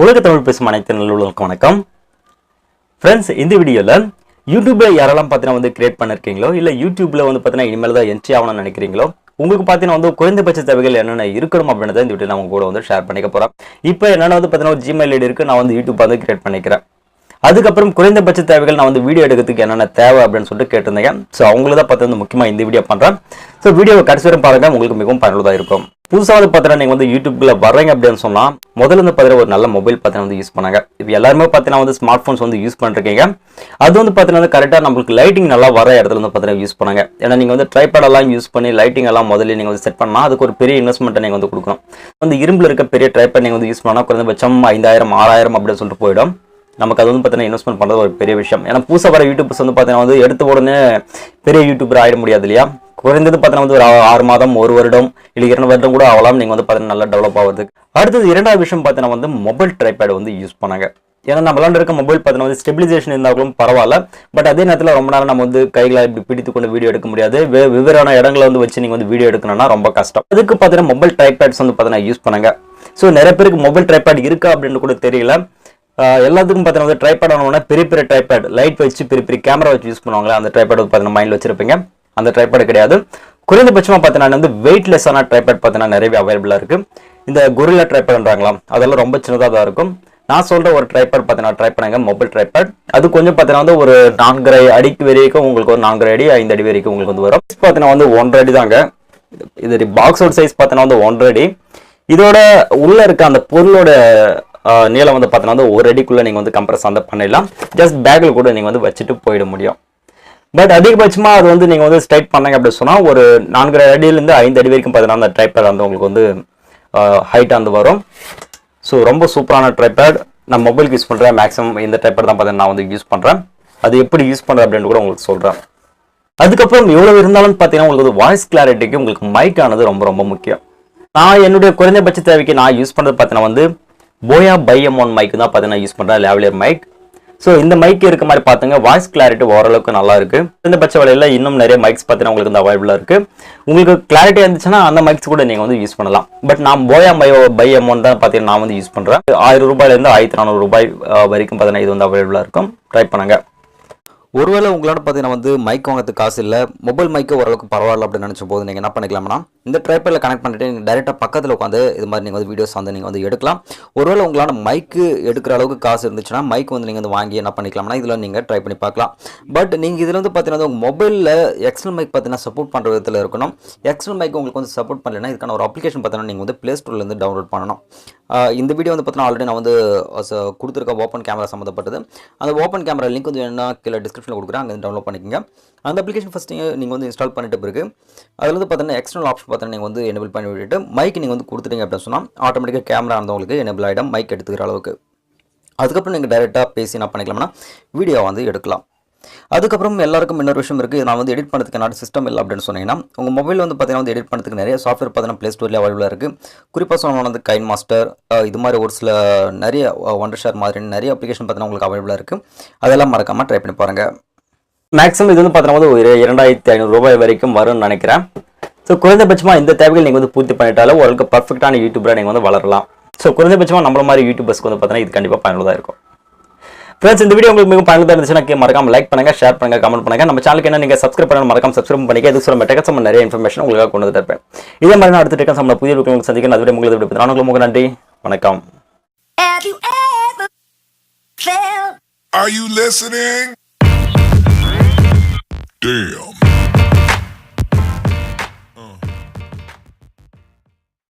உலக தமிழ் பேசும் அனைத்து நல்லுள்ளவர்களுக்கும் வணக்கம். ஃப்ரெண்ட்ஸ், இந்த வீடியோவில் யூடியூப்பில் யாரெல்லாம் பார்த்தீங்கன்னா கிரியேட் பண்ணிருக்கீங்களோ இல்லை யூடியூப்பில் பார்த்தீங்கன்னா இனிமேல் தான் என்ட்ரி ஆகணும்னு நினைக்கிறீங்களோ, உங்களுக்கு பார்த்தீங்கன்னா குறைந்தபட்ச தேவைகள் என்னென்ன இருக்கணும் அப்படின்றத இந்த வீடியோ நான் கூட ஷேர் பண்ணிக்க போகிறேன். இப்போ என்னென்ன பார்த்தீங்கன்னா ஒரு ஜிமெயில் ஐடி இருக்குது, நான் யூடியூப் கிரியேட் பண்ணிக்கிறேன். அதுக்கப்புறம் குறைந்தபட்ச தேவைகள் நான் வீடியோ எடுக்கிறதுக்கு என்னென்ன தேவை அப்படின்னு சொல்லிட்டு கேட்டிருந்தேன். ஸோ அவங்களுக்கு தான் பார்த்து முக்கியமாக இந்த வீடியோ பண்ணுறேன். ஸோ வீடியோவை கடைசி வரை பாருங்க, உங்களுக்கு மிகவும் பயனுள்ளதாக இருக்கும். புதுசாக பார்த்தீங்கன்னா நீங்கள் யூடியூப்ல வர்றீங்க அப்படின்னு சொன்னால் முதல்ல பார்த்தீங்கன்னா ஒரு நல்ல மொபைல் பார்த்தீங்கன்னா யூஸ் பண்ணாங்க. இப்போ எல்லாருமே பார்த்தீங்கன்னா ஸ்மார்ட் ஃபோன்ஸ் யூஸ் பண்ணிருக்கீங்க. அது பார்த்தீங்கன்னா கரெக்டாக நம்மளுக்கு லைட்டிங் நல்லா வர இடத்துல பார்த்தீங்கன்னா யூஸ் பண்ணாங்க. ஏன்னா நீங்கள் ட்ரைபேட் எல்லாம் யூஸ் பண்ணி லைட்டிங் எல்லாம் முதல்ல நீங்கள் செட் பண்ணால் அதுக்கு ஒரு பெரிய இன்வெஸ்ட்மெண்ட்டை நீங்கள் கொடுக்கணும். இரும்பில் இருக்க பெரிய ட்ரைபேட் நீங்கள் யூஸ் பண்ணால் குறைந்தபட்சம் 5000 6000 அப்படின்னு சொல்லிட்டு போயிடும். நமக்கு அது பார்த்தீங்கன்னா இன்வெஸ்ட்மெண்ட் பண்ணுறது ஒரு பெரிய விஷயம். ஏன்னா புதுசாக வர யூடியூபர்ஸ் பார்த்தீங்கன்னா எடுத்த உடனே பெரிய யூடியூபர் ஆகிட முடியாது இல்லையா. குறைந்தது பார்த்தீங்கன்னா ஒரு 6 மாதம் 1 வருடம் இல்லை 2 வருடம் கூட ஆகலாம் நீங்கள் பார்த்தீங்கன்னா நல்லா டெவலப் ஆகுது. அடுத்தது இரண்டாவது விஷயம் பார்த்தீங்கன்னா மொபைல் ட்ரைபேட் யூஸ் பண்ணாங்க. ஏன்னா நம்ம விளாண்டு இருக்க மொபைல் பார்த்தீங்கன்னா ஸ்டெபிலைசேஷன் இருந்தாலும் பரவாயில்ல. பட் அதே நேரத்தில் ரொம்ப நேரம் நம்ம கைகளை இப்படி பிடித்து கொண்டு வீடியோ எடுக்க முடியாது. வெவ்வேறான இடங்களை வச்சு நீங்கள் வீடியோ எடுக்கணும்னா ரொம்ப கஷ்டம். அதுக்கு பார்த்தீங்கன்னா மொபைல் ட்ரைபேட்ஸ் பார்த்தீங்கன்னா யூஸ் பண்ணாங்க. ஸோ நிறைய பேருக்கு மொபைல் ட்ரைபேட் இருக்கா அப்படின்னு கூட தெரியல. எல்லாத்துக்கும் பார்த்தீங்கன்னா ட்ரைபேட் ஆனோன்னா பெரிய பெரிய ட்ரைபேட் லைட் வச்சு பெரிய பெரிய கேமரா வச்சு யூஸ் பண்ணுவாங்களா, அந்த ட்ரைபேட் பார்த்தீங்கன்னா மைண்டில் வச்சிருப்பீங்க. அந்த ட்ரைபேட் கிடையாது. குறைந்தபட்சமாக பார்த்தீங்கன்னா வெயிட்லெஸ்ஸான ட்ரைபேட் பார்த்தீங்கன்னா நிறையவே அவைலபிளாக இருக்குது. இந்த கொரில்லா ட்ரைபேட்ன்றாங்களா, அதெல்லாம் ரொம்ப சின்னதாக தான் இருக்கும். நான் சொல்கிற ஒரு ட்ரைபேட் பார்த்தீங்கன்னா ட்ரை பண்ணுங்க, மொபைல் ட்ரைபேட். அது கொஞ்சம் பார்த்தீங்கன்னா ஒரு 4.5 அடிக்கு வரைக்கும் உங்களுக்கு ஒரு 4.5 அடி 5 அடி வரைக்கும் உங்களுக்கு வரும். பார்த்தீங்கன்னா 1.5 அடி தாங்க. இது பாக்ஸ் அவுட் சைஸ் பார்த்தீங்கன்னா 1.5 அடி. இதோட உள்ள இருக்க அந்த பொருளோட நீளம் பார்த்தீங்கன்னா 1 அடிக்குள்ள நீங்கள் கம்ப்ரஸ் பண்ணிடலாம். ஜஸ்ட் பேக்கில் கூட நீங்கள் வச்சுட்டு போயிட முடியும். பட் அதிகபட்சமாக அது நீங்கள் ஸ்ட்ரைட் பண்ணாங்க அப்படின்னு சொன்னால் ஒரு 4.5 அடியிலேருந்து 5 அடி வரைக்கும் பார்த்தீங்கன்னா அந்த ட்ரைபேட் உங்களுக்கு ஹைட்டாக வரும். ஸோ ரொம்ப சூப்பரான ட்ரைபேட். நான் மொபைலுக்கு யூஸ் பண்ணுறேன். மேக்ஸிமம் இந்த ட்ரைபேட் தான் பார்த்தீங்கன்னா நான் யூஸ் பண்ணுறேன். அது எப்படி யூஸ் பண்ணுறேன் அப்படின்னு கூட உங்களுக்கு சொல்கிறேன். அதுக்கப்புறம் எவ்வளோ இருந்தாலும் பார்த்தீங்கன்னா உங்களுக்கு வாய்ஸ் கிளாரிட்டிக்கு உங்களுக்கு மைக் ஆனது ரொம்ப ரொம்ப முக்கியம். நான் என்னுடைய குறைந்தபட்ச தேவைக்கு நான் யூஸ் பண்ணுறது பார்த்தீங்கன்னா போயா பை M1 மைக் தான் பார்த்தீங்கன்னா யூஸ் பண்ணுறேன், லேவலியர் மைக். ஸோ இந்த மைக் இருக்க மாதிரி பார்த்துங்க, வாய்ஸ் கிளாரிட்டி ஓரளவுக்கு நல்லா இருக்குது. குறைந்தபட்ச விலையில் இன்னும் நிறைய மைக்ஸ் பார்த்தீங்கன்னா உங்களுக்கு அவைலபிளாக இருக்குது. உங்களுக்கு கிளாரிட்டி இருந்துச்சுன்னா அந்த மைக்ஸ் கூட நீங்கள் யூஸ் பண்ணலாம். பட் நான் போயா பை M1 தான் பார்த்தீங்கன்னா நான் யூஸ் பண்ணுறேன். 1000 ரூபாயிலேருந்து 1400 ரூபாய் வரைக்கும் பார்த்தீங்கன்னா இது அவைலபிளாக இருக்கும். ட்ரை பண்ணுங்க. ஒருவேளை உங்களால் பார்த்தீங்கன்னா மைக் வாங்கிறதுக்கு காசு இல்லை, மொபைல் மைக்கு ஓரளவுக்கு பரவாயில்ல அப்படின்னு நினச்ச போது நீங்கள் என்ன பண்ணிக்கலாம்னா இந்த ட்ரைபேடில் கனெக்ட் பண்ணிட்டு நீங்கள் டேரெக்டாக பக்கத்தில் உட்காந்து இது மாதிரி நீங்கள் வீடியோஸ் நீங்கள் எடுக்கலாம். ஒருவேளை உங்களால் மைக்கு எடுக்கிற அளவுக்கு காசு இருந்துச்சுன்னா மைக் நீங்கள் வாங்கி என்ன பண்ணிக்கலாம்னா இதில் நீங்கள் ட்ரை பண்ணி பார்க்கலாம். பட் நீங்கள் இதில் பார்த்தீங்கன்னா உங்கள் மொபைலில் எக்ஸ்டர்னல் மைக் பார்த்தீங்கன்னா சப்போர்ட் பண்ணுற விதத்தில் இருக்கணும். எக்ஸ்டர்னல் மைக் உங்களுக்கு சப்போர்ட் பண்ணலைன்னா இதுக்கான ஒரு அப்ளிகேஷன் பார்த்தீங்கன்னா நீங்கள் ப்ளே ஸ்டோர்லேருந்து டவுன்லோட் பண்ணணும். இந்த வீடியோ பார்த்தீங்கன்னா ஆல்ரெடி நான் கொடுத்துருக்க ஓப்பன் கேமரா சம்மந்தப்பட்டது. அந்த ஓப்பன் கேமரா லிங்க் வேணும்னா கீழே டிஸ்கிரிப்ஷனில் கொடுக்குறேன், அங்கே டவுன்லோட் பண்ணிக்கோங்க. அந்த அப்ளிகேஷன் ஃபஸ்ட்டு நீங்கள் இன்ஸ்டால் பண்ணிட்டு பிறகு அதில் பார்த்தீங்கன்னா எக்ஸ்டர்னல் ஆப்ஷன் பார்த்தீங்கன்னா நீங்கள் எனேபிள் பண்ணி விட்டுட்டு மைக் நீங்கள் கொடுத்துட்டீங்க அப்படின்னு சொன்னால் ஆட்டோமேட்டிக்காக கேமரா இருந்தவங்களுக்கு எனேபிள் ஆகிடும் மைக் எடுத்துக்கிற அளவுக்கு. அதுக்கப்புறம் நீங்கள் டைரெக்டாக பேசி என்ன பண்ணிக்கலாம்னா வீடியோ எடுக்கலாம். அதுக்கப்புறம் எல்லாருக்கும் இன்னொரு விஷயம் இருக்குது. நான் எடிட் பண்ணுறதுக்கு என்னோட சிஸ்டம் இல்லை அப்படின்னு சொன்னீங்கன்னா உங்கள் மொபைல் பார்த்தீங்கன்னா எடிட் பண்ணுறதுக்கு நிறைய சாஃப்ட்வேர் பார்த்தீங்கன்னா ப்ளே ஸ்டோரில் அவைலபிளாக இருக்குது. குறிப்பாக சொன்னால் கைன் மாஸ்டர் இது மாதிரி ஒரு சில நிறைய ஒண்டர் ஷேர் மாதிரி நிறைய அப்ளிகேஷன் பார்த்தீங்கன்னா உங்களுக்கு அவைலபிளாக இருக்குது. அதெல்லாம் மறக்காமல் ட்ரை பண்ணி பாருங்கள். மேக்ஸிமம் இது பார்த்தீங்கன்னா ஒரு 2500 ரூபாய் வரைக்கும் வரும்னு நினைக்கிறேன். ஸோ குறைந்தபட்சமாக இந்த தேவைகள் நீங்கள் பூர்த்தி பண்ணிட்டாலும் ஓரளவுக்கு பர்ஃபெக்டான யூடியூபராக நீங்கள் வளரலாம். ஸோ குறைந்தபட்சமாக நம்மள மாதிரி யூடியூபர்ஸ்க்கு பார்த்தீங்கன்னா இது கண்டிப்பாக பயனுள்ளதாக இருக்கும். ஃப்ரெண்ட்ஸ், இந்த வீடியோ உங்களுக்கு மிகவும் பயனுள்ளதாக இருந்துச்சுன்னா மறக்காம லைக் பண்ணுங்கள், ஷேர் பண்ணுங்கள், கமெண்ட் பண்ணுங்கள். நம்ம சேனலுக்கு என்ன நீங்கள் சப்ஸ்கிரைப் பண்ண மறக்காம சப்ஸ்கிரைப் பண்ணிக்க. இது சொல்ல டெக்கஸ் நிறைய இன்ஃபர்மேஷன் உங்களுக்காக கொண்டு வந்து தருப்பேன். இதே மாதிரி நான் அடுத்த டெக்கஸ் புதிய உங்களுக்கு சந்திக்கிறேன். அதுவரை உங்களுக்கு நான் உங்களுக்கு நன்றி, வணக்கம். Are you listening? Damn.